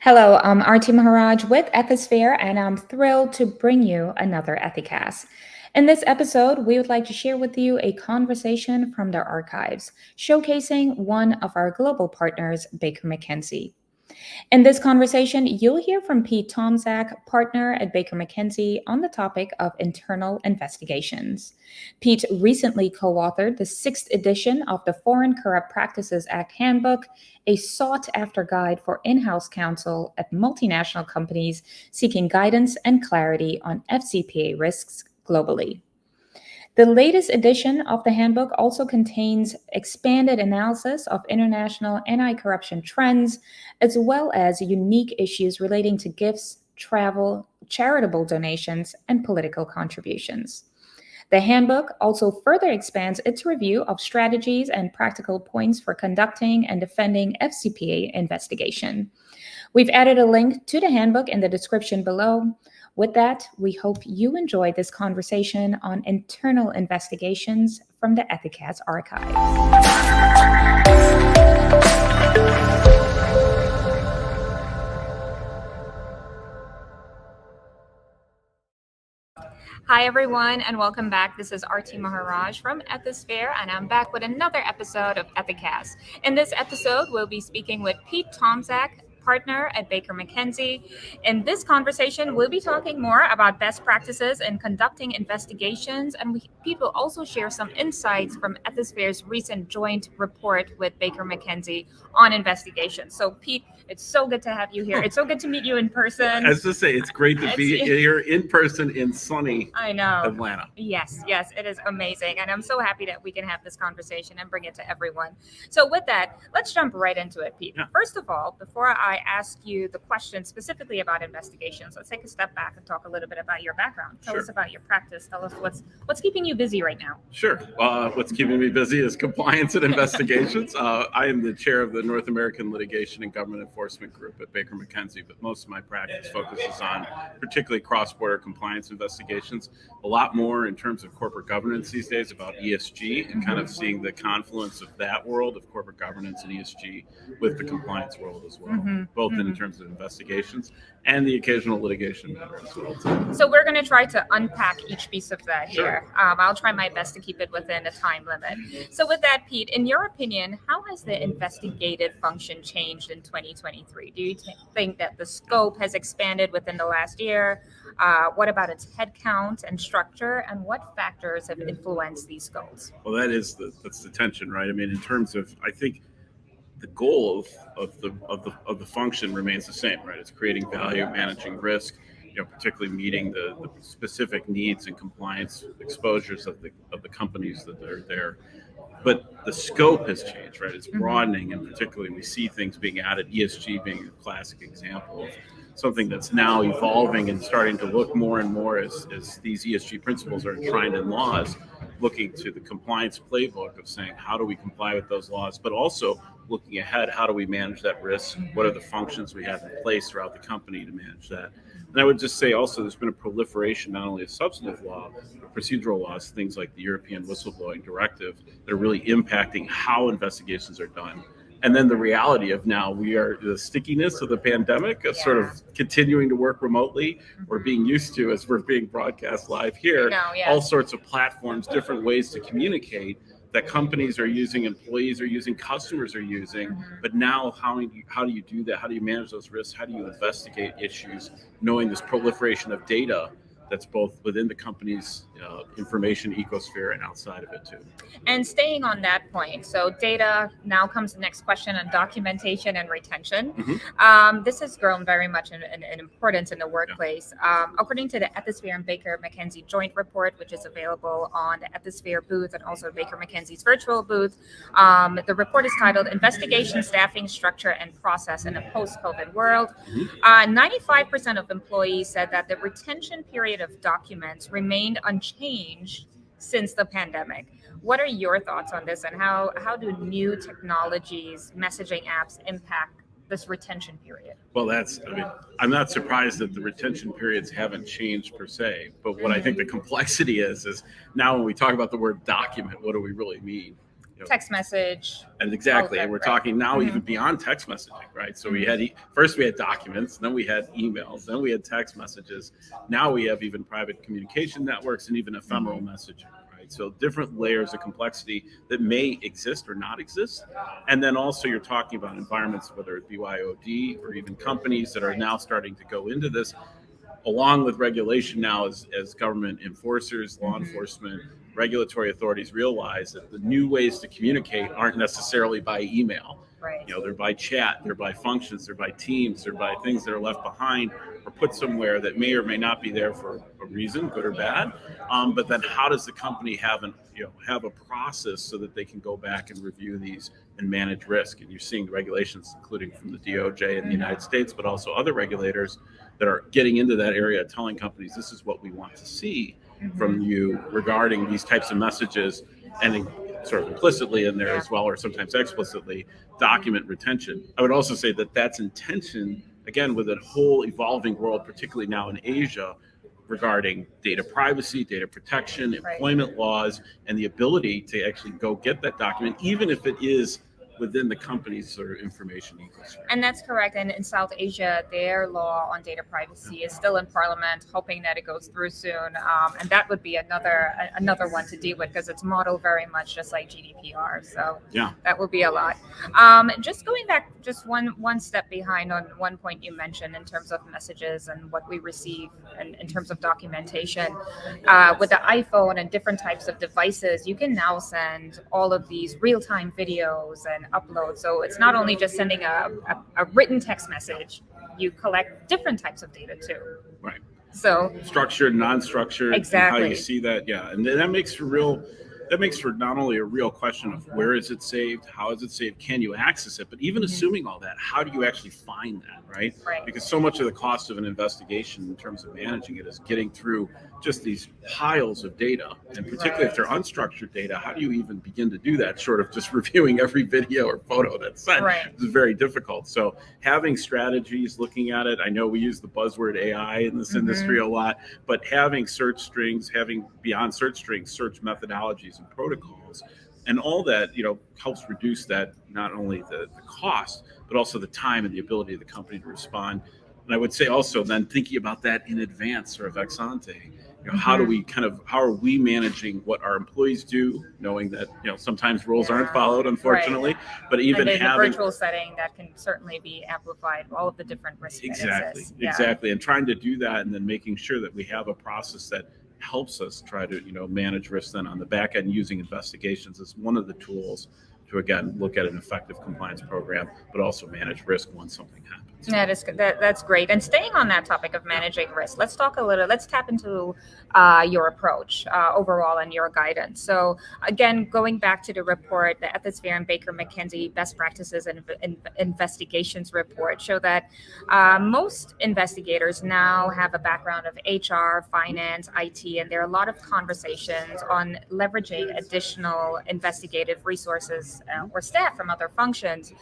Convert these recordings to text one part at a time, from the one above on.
Hello, I'm Arti Maharaj with Ethisphere, and I'm thrilled to bring you another Ethicast. In this episode, we would like to share with you a conversation from the archives, showcasing one of our global partners, Baker McKenzie. In this conversation, you'll hear from Pete Tomczak, partner at Baker McKenzie, on the topic of internal investigations. Pete recently co authored the sixth edition of the Foreign Corrupt Practices Act Handbook, a sought after guide for in house counsel at multinational companies seeking guidance and clarity on FCPA risks globally. The latest edition of the handbook also contains expanded analysis of international anti-corruption trends, as well as unique issues relating to gifts, travel, charitable donations, and political contributions. The handbook also further expands its review of strategies and practical points for conducting and defending FCPA investigation. We've added a link to the handbook in the description below. With that, we hope you enjoy this conversation on internal investigations from the Ethicast archives. Hi, everyone, and welcome back. This is Arti Maharaj from Ethisphere, and I'm back with another episode of Ethicast. In this episode, we'll be speaking with Pete Tomczak, partner at Baker McKenzie. In this conversation, we'll be talking more about best practices in conducting investigations, and Pete will also share some insights from Ethisphere's recent joint report with Baker McKenzie on investigations. So, Pete, it's so good to have you here. It's so good to meet you in person. As to say, it's great to be here in person in sunny Atlanta. Yes, it is amazing. And I'm so happy that we can have this conversation and bring it to everyone. So with that, let's jump right into it, Pete. Yeah. First of all, before I ask you the question specifically about investigations, let's take a step back and talk a little bit about your background. Tell us about your practice. Tell us what's keeping you busy right now. Sure. What's keeping me busy is compliance and investigations. I am the chair of the North American Litigation and Government Enforcement Group at Baker McKenzie, but most of my practice focuses on particularly cross-border compliance investigations, a lot more in terms of corporate governance these days about ESG and kind of seeing the confluence of that world of corporate governance and ESG with the compliance world as well, both in terms of investigations and the occasional litigation matter as well. So we're going to try to unpack each piece of that here. I'll try my best to keep it within a time limit. So with that, Pete, in your opinion, how has the investigative function changed in 2023? Do you think that the scope has expanded within the last year? What about its headcount and structure, and what factors have influenced these goals? Well, that's the tension, right? I mean, in terms of, I think the goal of the function remains the same, right? It's creating value, managing risk, particularly meeting the specific needs and compliance exposures of the companies that are there. But the scope has changed, right? It's broadening, and particularly we see things being added, ESG being a classic example of something that's now evolving and starting to look more and more as these ESG principles are enshrined in laws, looking to the compliance playbook of saying, how do we comply with those laws, but also looking ahead, how do we manage that risk? What are the functions we have in place throughout the company to manage that? And I would just say also there's been a proliferation not only of substantive law, but procedural laws, things like the European Whistleblowing Directive that are really impacting how investigations are done. And then the reality of now the stickiness of the pandemic of sort of continuing to work remotely. We're being used to, as we're being broadcast live here, all sorts of platforms, different ways to communicate that companies are using, employees are using, customers are using. But now how do you do that? How do you manage those risks? How do you investigate issues, knowing this proliferation of data that's both within the company's information ecosphere and outside of it too. And staying on that point, so data, now comes the next question on documentation and retention. This has grown very much in importance in the workplace. According to the Ethisphere and Baker McKenzie joint report, which is available on the Ethisphere booth and also Baker McKenzie's virtual booth, the report is titled Investigation Staffing Structure and Process in a Post-COVID World. 95% of employees said that the retention period of documents remained unchanged since the pandemic. What are your thoughts on this, and how do new technologies, messaging apps impact this retention period? Well, I'm not surprised that the retention periods haven't changed per se, but what I think the complexity is now when we talk about the word document, what do we really mean? text message. And exactly, and we're talking now even beyond text messaging, right? So we had first we had documents, then we had emails, then we had text messages. Now we have even private communication networks and even ephemeral messaging, right? So different layers of complexity that may exist or not exist. And then also you're talking about environments, whether it be BYOD or even companies that are now starting to go into this, along with regulation now as government enforcers, law enforcement, regulatory authorities realize that the new ways to communicate aren't necessarily by email. Right. They're by chat, they're by functions, they're by teams, they're by things that are left behind or put somewhere that may or may not be there for a reason, good or bad. But then how does the company have a process so that they can go back and review these and manage risk? And you're seeing the regulations, including from the DOJ in the United States, but also other regulators that are getting into that area, telling companies this is what we want to see from you regarding these types of messages, and sort of implicitly in there as well, or sometimes explicitly, document retention. I would also say that that's intention, again, with a whole evolving world, particularly now in Asia, regarding data privacy, data protection, employment laws, and the ability to actually go get that document, even if it is within the company's sort of information ecosystem. And that's correct. And in South Asia, their law on data privacy is still in Parliament, hoping that it goes through soon. And that would be another one to deal with, because it's modeled very much just like GDPR. So that will be a lot. Just going back, just one step behind on one point you mentioned in terms of messages and what we receive, and in terms of documentation, with the iPhone and different types of devices, you can now send all of these real-time videos and upload. So it's not only just sending a written text message, you collect different types of data too. Right. So structured, non-structured, exactly. How you see that, and that makes for not only a real question of where is it saved, how is it saved, can you access it, but even assuming all that, how do you actually find that, right? Because so much of the cost of an investigation in terms of managing it is getting through just these piles of data, and particularly if they're unstructured data, how do you even begin to do that short of just reviewing every video or photo that's sent? It's very difficult. So having strategies, looking at it, I know we use the buzzword AI in this industry a lot, but having search strings, having beyond search strings, search methodologies and protocols, and all that helps reduce that, not only the cost, but also the time and the ability of the company to respond. And I would say also then thinking about that in advance, or ex ante, how are we managing what our employees do, knowing that sometimes rules aren't followed, unfortunately, but even and in having a virtual setting that can certainly be amplified, all of the different risks exactly, and trying to do that, and then making sure that we have a process that helps us try to manage risk then on the back end, using investigations as one of the tools to again look at an effective compliance program, but also manage risk once something happens. That's great. And staying on that topic of managing risk, let's tap into your approach overall and your guidance. So again, going back to the report, the Ethisphere and Baker McKenzie Best Practices and Investigations report show that most investigators now have a background of HR, finance, IT, and there are a lot of conversations on leveraging additional investigative resources or staff from other functions.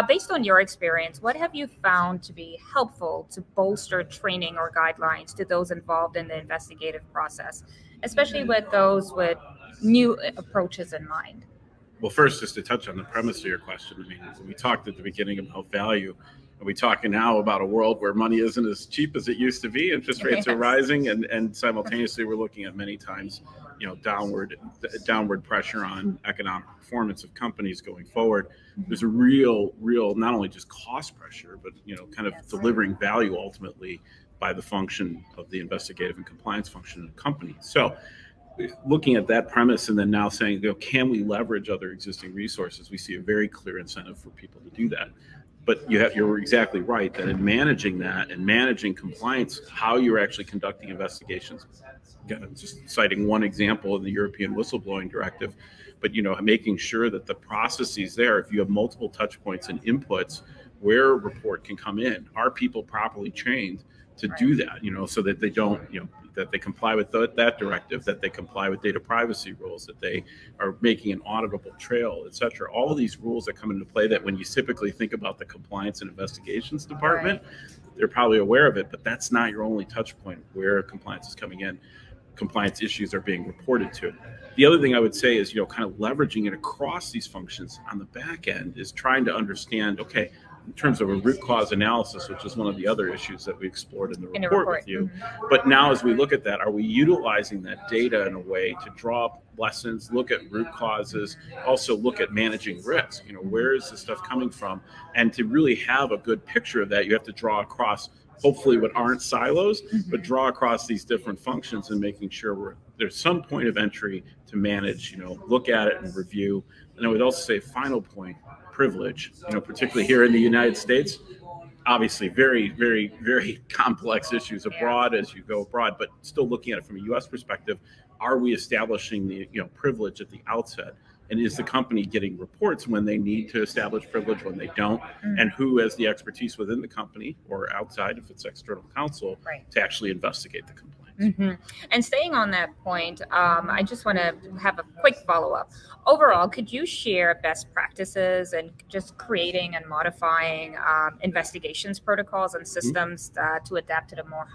Based on your experience, what have you found to be helpful to bolster training or guidelines to those involved in the investigative process, especially with those with new approaches in mind? Well, first, just to touch on the premise of your question, we talked at the beginning about value. Are we talking now about a world where money isn't as cheap as it used to be? Interest rates are rising, and simultaneously we're looking at many times, downward pressure on economic performance of companies going forward. There's a real, not only just cost pressure, but delivering value ultimately by the function of the investigative and compliance function in a company. So, looking at that premise, and then now saying, can we leverage other existing resources? We see a very clear incentive for people to do that. But you're exactly right that in managing that and managing compliance, how you're actually conducting investigations. Again, I'm just citing one example in the European whistleblowing directive, but making sure that the processes there, if you have multiple touch points and inputs where a report can come in, are people properly trained to do that? So that they don't, that they comply with that directive, that they comply with data privacy rules, that they are making an auditable trail, et cetera. All of these rules that come into play that when you typically think about the compliance and investigations department, they're probably aware of it, but that's not your only touch point where compliance is coming in. compliance issues are being reported to. The other thing I would say is, kind of leveraging it across these functions on the back end is trying to understand, okay, in terms of a root cause analysis, which is one of the other issues that we explored in the report with you. Mm-hmm. But now as we look at that, are we utilizing that data in a way to draw up lessons, look at root causes, also look at managing risk? Where is this stuff coming from? And to really have a good picture of that, you have to draw across hopefully what aren't silos, but draw across these different functions and making sure there's some point of entry to manage, look at it and review. And I would also say final point, privilege, particularly here in the United States, obviously very, very, very complex issues abroad as you go abroad, but still looking at it from a U.S. perspective, are we establishing the privilege at the outset? And is the company getting reports when they need to establish privilege, when they don't? And who has the expertise within the company or outside, if it's external counsel, to actually investigate the complaints? And staying on that point, I just want to have a quick follow-up. Overall, could you share best practices and just creating and modifying investigations protocols and systems to adapt to the more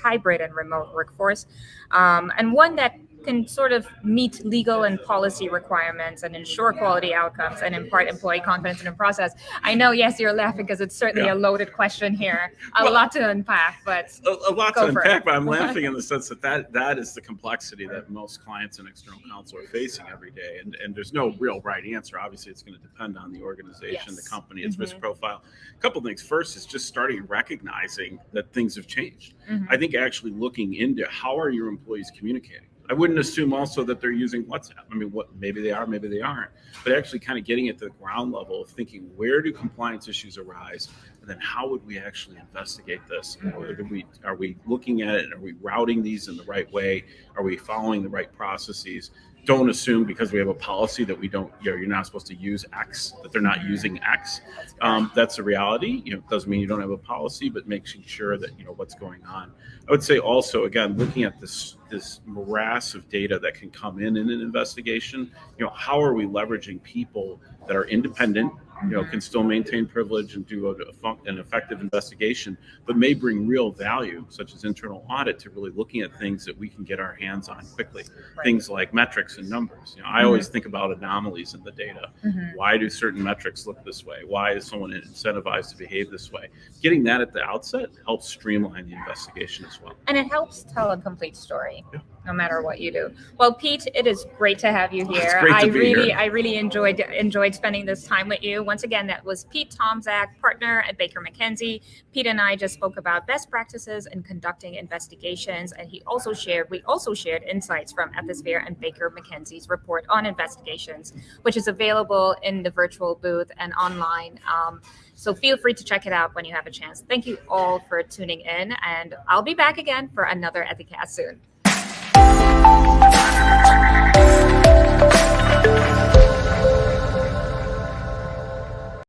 hybrid and remote workforce? And one that can sort of meet legal and policy requirements and ensure quality outcomes and impart employee confidence in the process. I know, yes, you're laughing because it's certainly a loaded question here. A lot to unpack, but a lot to unpack, but I'm laughing in the sense that is the complexity that most clients and external counsel are facing every day. And there's no real right answer. Obviously, it's going to depend on the organization, the company, its risk profile. A couple of things. First is just starting recognizing that things have changed. I think actually looking into how are your employees communicating. I wouldn't assume also that they're using WhatsApp. I mean, maybe they are, maybe they aren't. But actually kind of getting at the ground level of thinking, where do compliance issues arise? And then how would we actually investigate this? Are we looking at it? Are we routing these in the right way? Are we following the right processes? Don't assume because we have a policy that we don't, you're not supposed to use X, that they're not using X. That's a reality. It doesn't mean you don't have a policy, but making sure that, what's going on. I would say also, again, looking at this morass of data that can come in an investigation, how are we leveraging people that are independent, can still maintain privilege and do an effective investigation, but may bring real value, such as internal audit, to really looking at things that we can get our hands on quickly. Things like metrics and numbers. I always think about anomalies in the data. Why do certain metrics look this way? Why is someone incentivized to behave this way? Getting that at the outset helps streamline the investigation as well. And it helps tell a complete story. No matter what you do. Well, Pete, it is great to have you here. I really enjoyed spending this time with you. Once again, that was Pete Tomczak, partner at Baker McKenzie. Pete and I just spoke about best practices in conducting investigations, and we also shared insights from Ethisphere and Baker McKenzie's report on investigations, which is available in the virtual booth and online. So feel free to check it out when you have a chance. Thank you all for tuning in, and I'll be back again for another Ethicast soon.